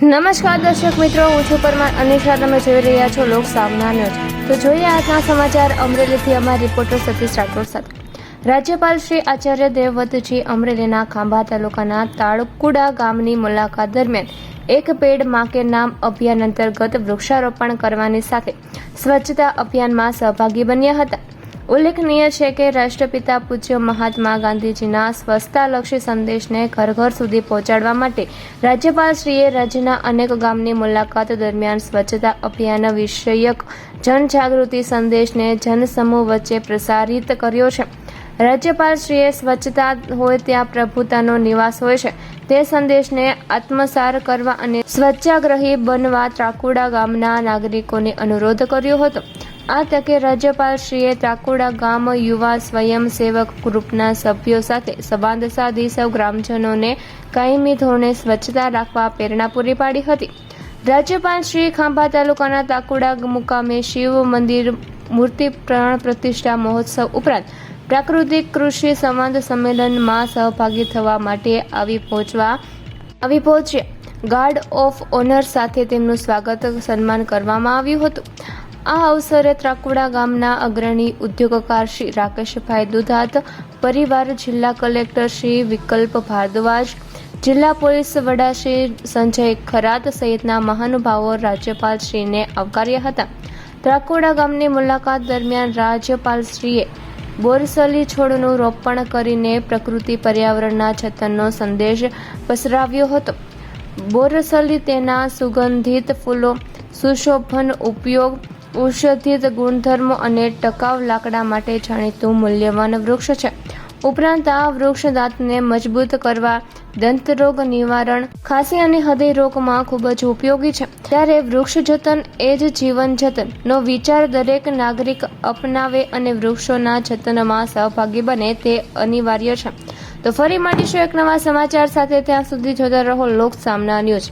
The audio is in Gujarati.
નમસ્કાર દર્શક મિત્રો, હું છું પરમાર અનિશા. તમે જોઈ રહ્યા છો લોક સામના ન્યૂઝ. તો જોઈએ આજના સમાચાર અમરેલીથી અમારા રિપોર્ટર સતીશ રાઠોડ સાથે. રાજ્યપાલ શ્રી આચાર્ય દેવવ્રતજી અમરેલીના ખાંભા તાલુકાના તાળકુડા ગામની મુલાકાત દરમિયાન એક પેડ માં કે નામ અભિયાન અંતર્ગત વૃક્ષારોપણ કરવાની સાથે સ્વચ્છતા અભિયાનમાં સહભાગી બન્યા હતા. ઉલ્લેખનીય છે કે રાષ્ટ્રપિતા પૂજ્ય મહાત્મા ગાંધીજીના સ્વચ્છતાલક્ષી સંદેશને ઘર ઘર સુધી પહોંચાડવા માટે રાજ્યપાલશ્રીએ રાજ્યના અનેક ગામની મુલાકાત દરમિયાન સ્વચ્છતા અભિયાન વિષયક જનજાગૃતિ સંદેશને જનસમૂહ વચ્ચે પ્રસારિત કર્યો છે. રાજ્યપાલશ્રીએ સ્વચ્છતા હોય ત્યાં પ્રભુતાનો નિવાસ હોય છે તે સંદેશને આત્મસાર કરવા અને સ્વચ્છાગ્રહી બનવા ત્રાકુડા ગામના નાગરિકોને અનુરોધ કર્યો હતો. આ તકે રાજ્યપાલશ્રીએ ત્રાકુડા ગામ યુવા સ્વયંસેવક ગ્રુપના સભ્યો સાથે સંવાદ સાધી સૌ ગ્રામજનોને કાયમી ધોરણે સ્વચ્છતા રાખવા પ્રેરણા પૂરી પાડી હતી. રાજ્યપાલશ્રી ખાંભા તાલુકાના ત્રાકુડા મુકામે શિવ મંદિર મૂર્તિ પ્રાણ પ્રતિષ્ઠા મહોત્સવ ઉપરાંત પ્રાકૃતિક કૃષિ સંવાદ સંમેલનમાં સહભાગી થવા માટે આવી પહોંચ્યા. ગાર્ડ ઓફ ઓનર સાથે તેમનું સ્વાગત સન્માન કરવામાં આવ્યું હતું. આ અવસરે ત્રાકુડા ગામના અગ્રણી ઉદ્યોગકાર શ્રી રાકેશભાઈ દુધાત પરિવાર, જિલ્લા કલેક્ટર શ્રી વિકલ્પ ભારદ્વાજ, જિલ્લા પોલીસ વડા શ્રી સંજય ખરાત સહિતના મહાનુભાવો રાજ્યપાલશ્રીને આવકાર્યા હતા. ત્રાકુડા ગામની મુલાકાત દરમિયાન રાજ્યપાલશ્રીએ બોરસલી છોડનું રોપણ કરીને પ્રકૃતિ પર્યાવરણના જતનનો સંદેશ પસરાવ્યો હતો. બોરસલી તેના સુગંધિત ફૂલો, સુશોભન ઉપયોગ, ઔષધીય ગુણધર્મો અને ટકાઉ લાકડા માટે જાણીતું મૂલ્યવાન વૃક્ષ છે. ઉપરાંત આ વૃક્ષ દાંતને મજબૂત કરવા, દંતરોગ નિવારણ, ખાંસી અને હૃદય રોગમાં ખૂબ જ ઉપયોગી છે. ત્યારે વૃક્ષ જતન એ જ જીવન જતન નો વિચાર દરેક નાગરિક અપનાવે અને વૃક્ષોના જતનમાં સહભાગી બને તે અનિવાર્ય છે. તો ફરી મળીશું એક નવા સમાચાર સાથે. ત્યાં સુધી જોતા રહો લોક સામના ન્યૂઝ.